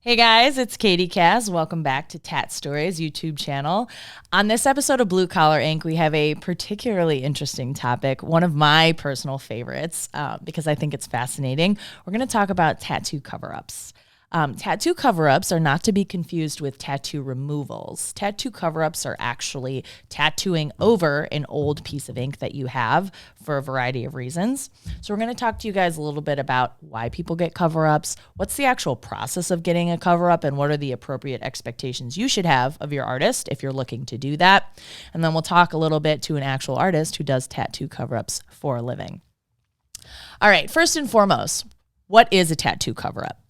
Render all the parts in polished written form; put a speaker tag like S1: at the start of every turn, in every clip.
S1: Hey guys, it's Katie Kaz. Welcome back to Tat-Stories YouTube channel. On this episode of Blue Collar Ink, we have a particularly interesting topic, one of my personal favorites, because I think it's fascinating. We're going to talk about tattoo cover-ups. Tattoo cover-ups are not to be confused with tattoo removals. Tattoo cover-ups are actually tattooing over an old piece of ink that you have for a variety of reasons. So we're going to talk to you guys a little bit about why people get cover-ups, what's the actual process of getting a cover-up, and what are the appropriate expectations you should have of your artist if you're looking to do that. And then we'll talk a little bit to an actual artist who does tattoo cover-ups for a living. All right, first and foremost, what is a tattoo cover-up?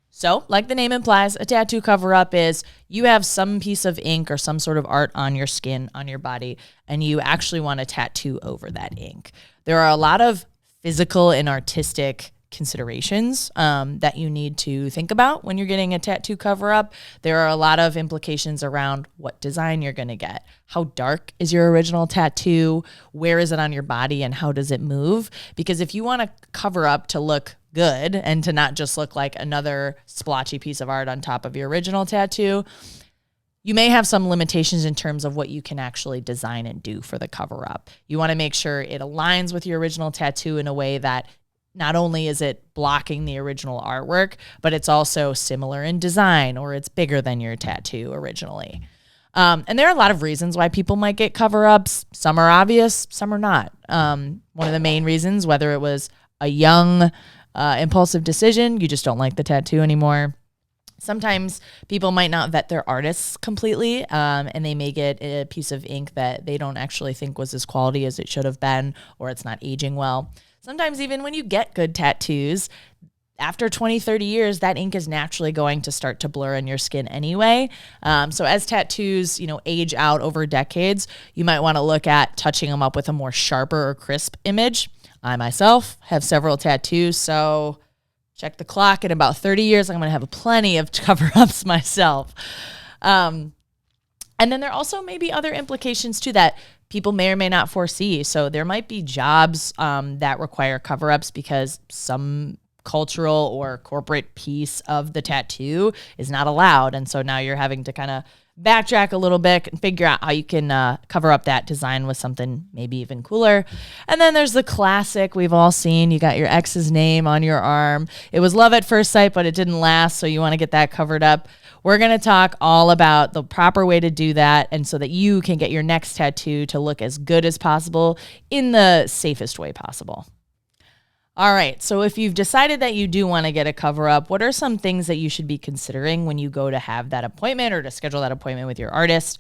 S1: So, like the name implies, a tattoo cover-up is you have some piece of ink or some sort of art on your skin, on your body, and you actually want to tattoo over that ink. There are a lot of physical and artistic considerations that you need to think about when you're getting a tattoo cover-up. There are a lot of implications around what design you're going to get. How dark is your original tattoo? Where is it on your body and how does it move? Because if you want to cover up to look good and to not just look like another splotchy piece of art on top of your original tattoo, you may have some limitations in terms of what you can actually design and do for the cover-up. You want to make sure it aligns with your original tattoo in a way that not only is it blocking the original artwork, but it's also similar in design or it's bigger than your tattoo originally. And there are a lot of reasons why people might get cover-ups. Some are obvious, some are not. One of the main reasons, whether it was a young impulsive decision, you just don't like the tattoo anymore. Sometimes people might not vet their artists completely, and they may get a piece of ink that they don't actually think was as quality as it should have been, or it's not aging well. Sometimes even when you get good tattoos, after 20, 30 years, that ink is naturally going to start to blur in your skin anyway. So as tattoos, age out over decades, you might want to look at touching them up with a more sharper or crisp image. I myself have several tattoos, so check the clock. In about 30 years, I'm going to have plenty of cover-ups myself. And then there also may be other implications too that people may or may not foresee. So there might be jobs that require cover-ups because some cultural or corporate piece of the tattoo is not allowed. And so now you're having to kind of backtrack a little bit and figure out how you can cover up that design with something maybe even cooler. And then there's the classic we've all seen. You got your ex's name on your arm. It was love at first sight, but it didn't last, so you want to get that covered up. We're going to talk all about the proper way to do that and so that you can get your next tattoo to look as good as possible in the safest way possible. All right, so if you've decided that you do want to get a cover-up, what are some things that you should be considering when you go to have that appointment or to schedule that appointment with your artist?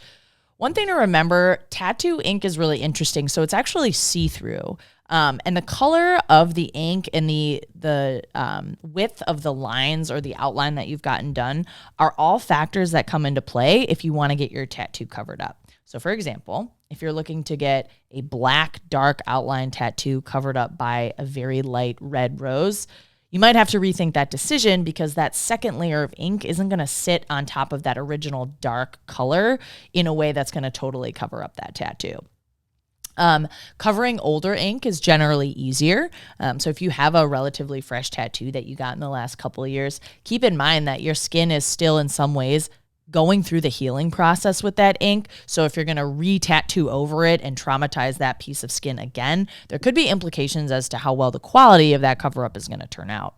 S1: One thing to remember, tattoo ink is really interesting. So it's actually see-through. And the color of the ink and the width of the lines or the outline that you've gotten done are all factors that come into play if you want to get your tattoo covered up. So for example, if you're looking to get a black, dark outline tattoo covered up by a very light red rose, you might have to rethink that decision because that second layer of ink isn't going to sit on top of that original dark color in a way that's going to totally cover up that tattoo. Covering older ink is generally easier. So if you have a relatively fresh tattoo that you got in the last couple of years, keep in mind that your skin is still in some ways going through the healing process with that ink. So if you're going to re-tattoo over it and traumatize that piece of skin again, there could be implications as to how well the quality of that cover-up is going to turn out.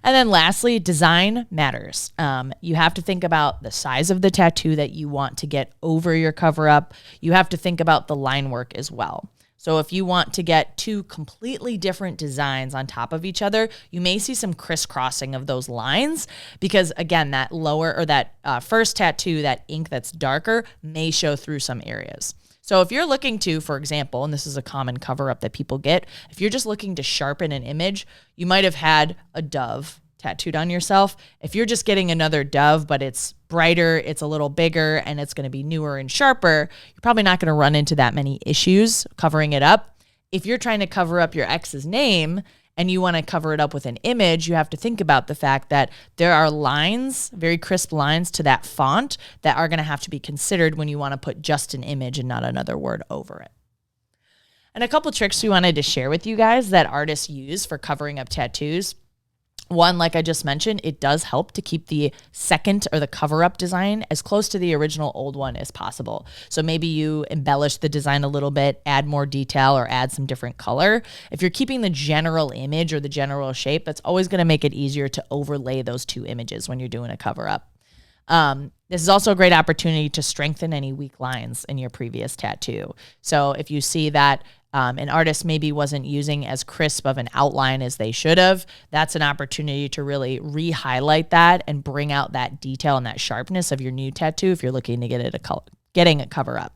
S1: And then lastly, design matters. You have to think about the size of the tattoo that you want to get over your cover-up. You have to think about the line work as well. So if you want to get two completely different designs on top of each other, you may see some crisscrossing of those lines because, again, that lower or that first tattoo, that ink that's darker, may show through some areas. So if you're looking to, for example, and this is a common cover-up that people get, if you're just looking to sharpen an image, you might have had a dove tattooed on yourself. If you're just getting another dove, but it's brighter, it's a little bigger, and it's going to be newer and sharper, you're probably not going to run into that many issues covering it up. If you're trying to cover up your ex's name and you want to cover it up with an image, you have to think about the fact that there are lines, very crisp lines to that font that are going to have to be considered when you want to put just an image and not another word over it. And a couple tricks we wanted to share with you guys that artists use for covering up tattoos. One, like I just mentioned, it does help to keep the second or the cover up design as close to the original old one as possible. So maybe you embellish the design a little bit, add more detail, or add some different color. If you're keeping the general image or the general shape, that's always going to make it easier to overlay those two images when you're doing a cover up. This is also a great opportunity to strengthen any weak lines in your previous tattoo. So if you see that an artist maybe wasn't using as crisp of an outline as they should have, that's an opportunity to really re-highlight that and bring out that detail and that sharpness of your new tattoo if you're looking to getting a cover up.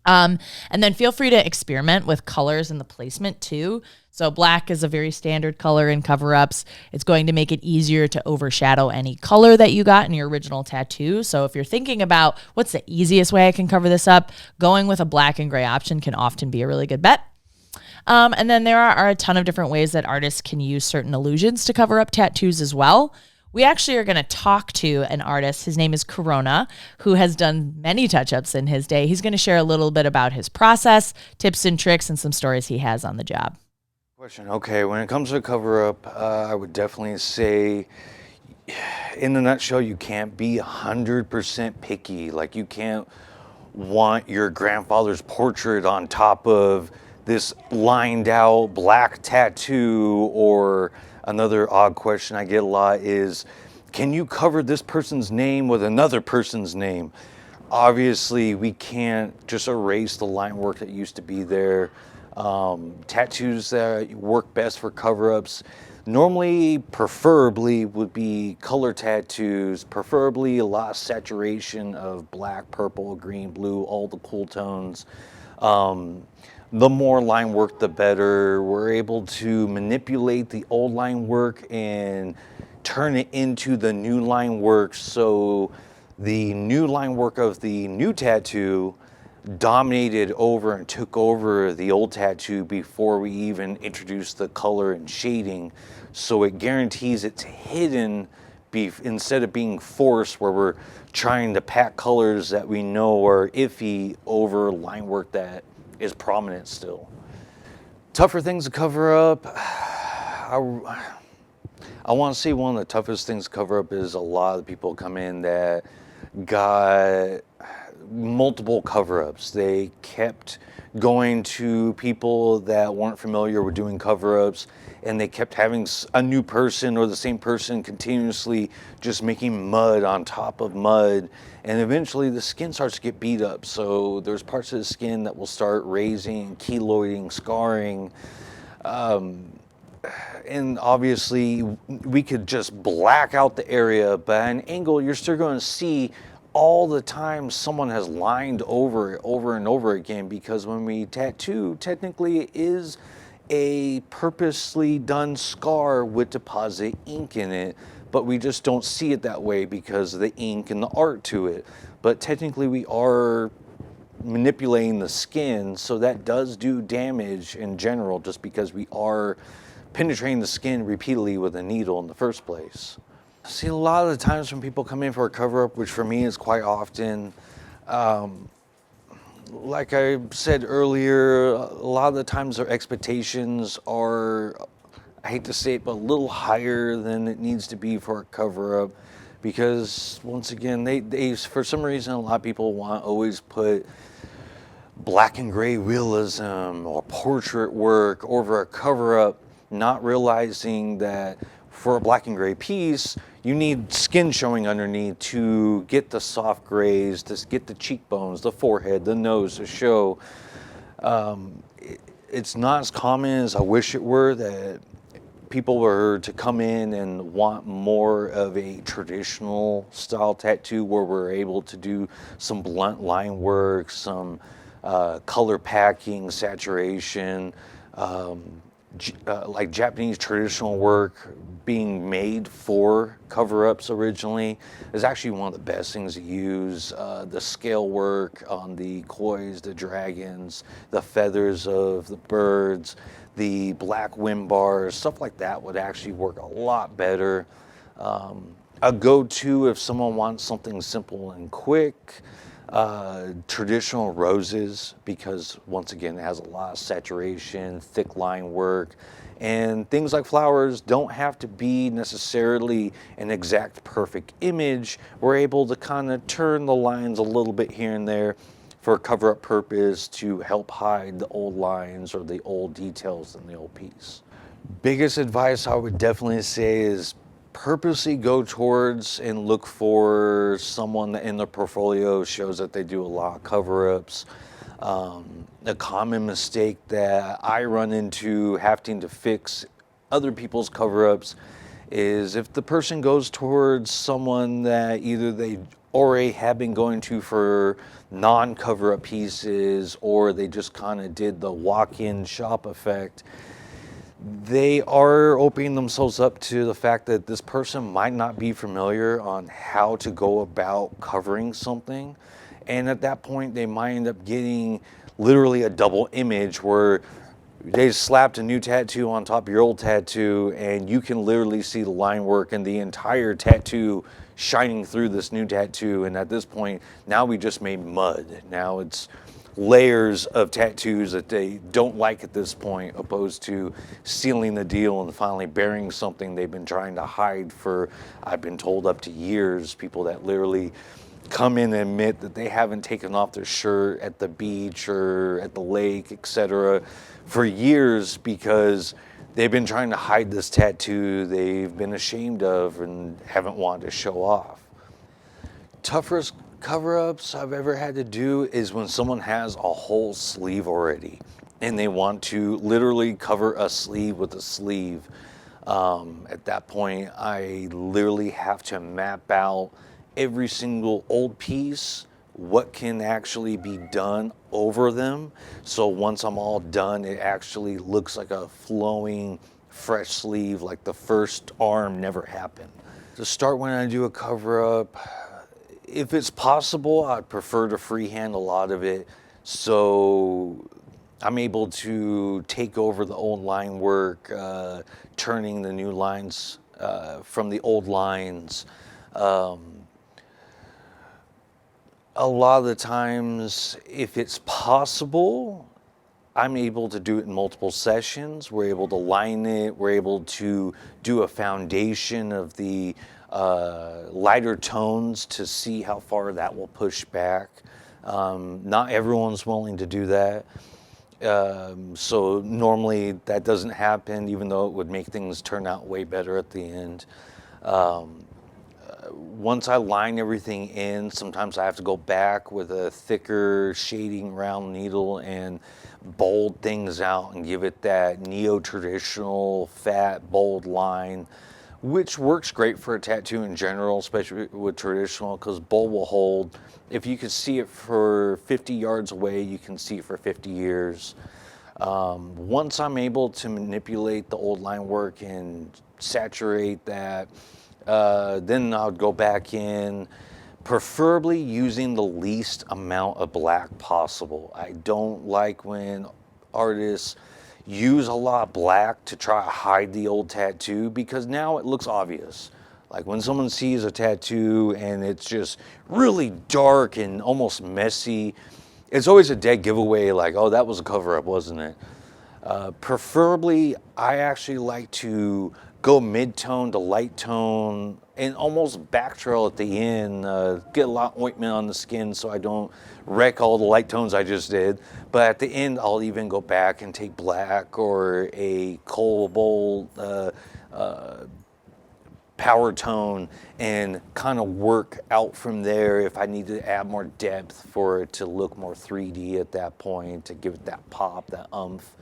S1: And then feel free to experiment with colors and the placement too. So black is a very standard color in cover-ups. It's going to make it easier to overshadow any color that you got in your original tattoo. So if you're thinking about what's the easiest way I can cover this up, going with a black and gray option can often be a really good bet. And then there are a ton of different ways that artists can use certain illusions to cover up tattoos as well. We actually are going to talk to an artist. His name is Corona, who has done many touch-ups in his day. He's going to share a little bit about his process, tips and tricks, and some stories he has on the job.
S2: Question. Okay, when it comes to cover-up, I would definitely say, in a nutshell, you can't be 100% picky. Like, you can't want your grandfather's portrait on top of this lined out black tattoo. Or another odd question I get a lot is, can you cover this person's name with another person's name? Obviously, we can't just erase the line work that used to be there. Tattoos that work best for cover-ups normally, preferably, would be color tattoos, preferably a lot of saturation of black, purple, green, blue, all the cool tones. The more line work, the better. We're able to manipulate the old line work and turn it into the new line work, so the new line work of the new tattoo dominated over and took over the old tattoo before we even introduced the color and shading. So it guarantees it's hidden instead of being forced, where we're trying to pack colors that we know are iffy over line work that is prominent still. Tougher things to cover up. I want to say one of the toughest things to cover up is a lot of people come in that got multiple cover-ups. They kept going to people that weren't familiar with doing cover-ups, and they kept having a new person or the same person continuously just making mud on top of mud, and eventually the skin starts to get beat up. So there's parts of the skin that will start raising, keloiding, scarring, and obviously we could just black out the area, but at an angle you're still going to see all the time someone has lined over it over and over again, because when we tattoo, technically it is a purposely done scar with deposit ink in it, but we just don't see it that way because of the ink and the art to it. But technically we are manipulating the skin, so that does do damage in general, just because we are penetrating the skin repeatedly with a needle in the first place. See, a lot of the times when people come in for a cover-up, which for me is quite often, like I said earlier, a lot of the times their expectations are, I hate to say it, but a little higher than it needs to be for a cover-up, because once again, they for some reason, a lot of people want to always put black and gray realism or portrait work over a cover-up, not realizing that for a black and gray piece, you need skin showing underneath to get the soft grays, to get the cheekbones, the forehead, the nose to show. It's not as common as I wish it were that people were to come in and want more of a traditional style tattoo, where we're able to do some blunt line work, some color packing, saturation, like Japanese traditional work being made for cover-ups originally is actually one of the best things to use. The scale work on the kois, the dragons, the feathers of the birds, the black wind bars, stuff like that would actually work a lot better. A go-to if someone wants something simple and quick, Traditional roses, because once again it has a lot of saturation, thick line work, and things like flowers don't have to be necessarily an exact perfect image. We're able to kind of turn the lines a little bit here and there for a cover-up purpose to help hide the old lines or the old details in the old piece. Biggest advice I would definitely say is purposely go towards and look for someone that in their portfolio shows that they do a lot of cover-ups. A common mistake that I run into having to fix other people's cover-ups is if the person goes towards someone that either they already have been going to for non-cover-up pieces, or they just kind of did the walk-in shop effect, they are opening themselves up to the fact that this person might not be familiar on how to go about covering something. And at that point, they might end up getting literally a double image where they slapped a new tattoo on top of your old tattoo, and you can literally see the line work and the entire tattoo shining through this new tattoo. And at this point, now we just made mud. Now it's layers of tattoos that they don't like at this point, opposed to sealing the deal and finally burying something they've been trying to hide for, I've been told, up to years. People that literally come in and admit that they haven't taken off their shirt at the beach or at the lake, etc., for years because they've been trying to hide this tattoo they've been ashamed of and haven't wanted to show off. Toughest cover-ups I've ever had to do is when someone has a whole sleeve already and they want to literally cover a sleeve with a sleeve. At that point, I literally have to map out every single old piece, what can actually be done over them. So once I'm all done, it actually looks like a flowing, fresh sleeve, like the first arm never happened. To start, when I do a cover-up, if it's possible, I'd prefer to freehand a lot of it, so I'm able to take over the old line work, turning the new lines from the old lines. A lot of the times, if it's possible, I'm able to do it in multiple sessions. We're able to line it. We're able to do a foundation of the lighter tones to see how far that will push back. Not everyone's willing to do that. So normally that doesn't happen, even though it would make things turn out way better at the end. Once I line everything in, sometimes I have to go back with a thicker shading round needle and bold things out and give it that neo-traditional, fat, bold line, which works great for a tattoo in general, especially with traditional, because bold will hold. If you can see it for 50 yards away, you can see it for 50 years. Once I'm able to manipulate the old line work and saturate that, then I would go back in, preferably using the least amount of black possible. I don't like when artists use a lot of black to try to hide the old tattoo, because now it looks obvious. Like when someone sees a tattoo and it's just really dark and almost messy, it's always a dead giveaway, like, oh, that was a cover-up, wasn't it? Preferably, I actually like to go mid-tone to light tone and almost backtrail at the end, get a lot of ointment on the skin so I don't wreck all the light tones I just did. But at the end, I'll even go back and take black or a cobalt power tone and kind of work out from there if I need to add more depth for it to look more 3D at that point, to give it that pop, that umph.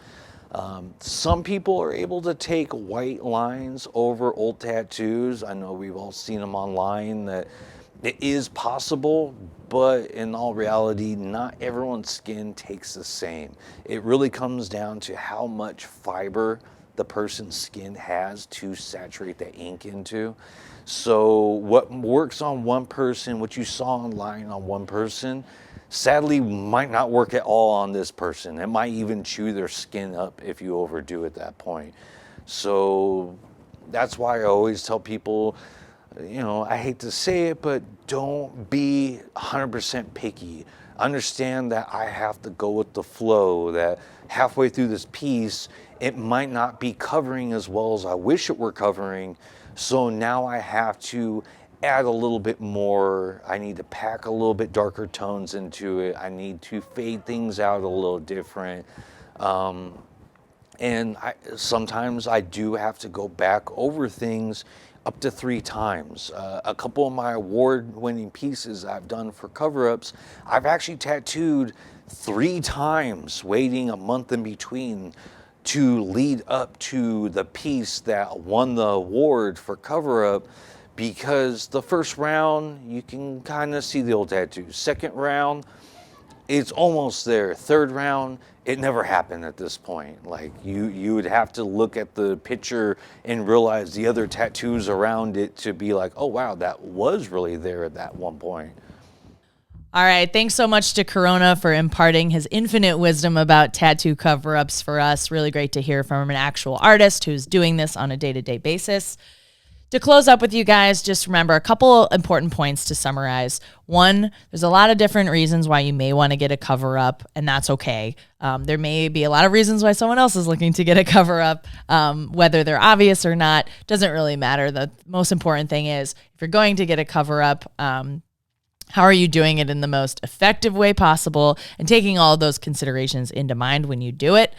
S2: Some people are able to take white lines over old tattoos. I know we've all seen them online, that it is possible, but in all reality, not everyone's skin takes the same. It really comes down to how much fiber the person's skin has to saturate the ink into. So what works on one person, what you saw online on one person, sadly might not work at all on this person. It might even chew their skin up if you overdo it at that point. So that's why I always tell people, I hate to say it, but don't be 100% picky. Understand that I have to go with the flow, that halfway through this piece, it might not be covering as well as I wish it were covering. So now I have to add a little bit more. I need to pack a little bit darker tones into it. I need to fade things out a little different. And sometimes I do have to go back over things up to 3 times. A couple of my award-winning pieces I've done for cover-ups, I've actually tattooed 3 times, waiting a month in between to lead up to the piece that won the award for cover-up, because the first round, you can kind of see the old tattoos. Second round, it's almost there. Third round, it never happened at this point. Like you would have to look at the picture and realize the other tattoos around it to be like, oh wow, that was really there at that one point.
S1: All right. Thanks so much to Corona for imparting his infinite wisdom about tattoo cover-ups for us. Really great to hear from an actual artist who's doing this on a day-to-day basis. To close up with you guys, just remember a couple important points to summarize. One, there's a lot of different reasons why you may want to get a cover-up, and that's okay. There may be a lot of reasons why someone else is looking to get a cover-up. Whether they're obvious or not doesn't really matter. The most important thing is, if you're going to get a cover-up, how are you doing it in the most effective way possible, and taking all of those considerations into mind when you do it.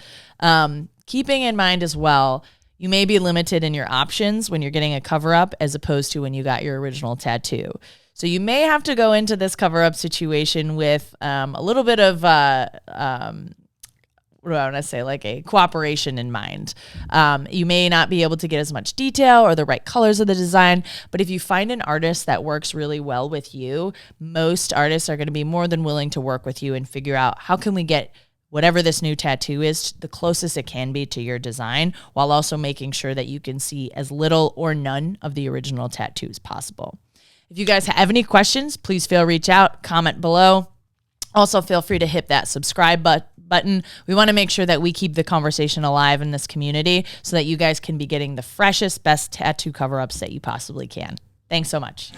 S1: Keeping in mind as well, you may be limited in your options when you're getting a cover-up as opposed to when you got your original tattoo. So you may have to go into this cover-up situation with a little bit of, what do I want to say, like a cooperation in mind. You may not be able to get as much detail or the right colors of the design, but if you find an artist that works really well with you, most artists are going to be more than willing to work with you and figure out how can we get whatever this new tattoo is the closest it can be to your design, while also making sure that you can see as little or none of the original tattoo as possible. If you guys have any questions, please reach out, comment below. Also, feel free to hit that subscribe button. We want to make sure that we keep the conversation alive in this community so that you guys can be getting the freshest, best tattoo cover-ups that you possibly can. Thanks so much.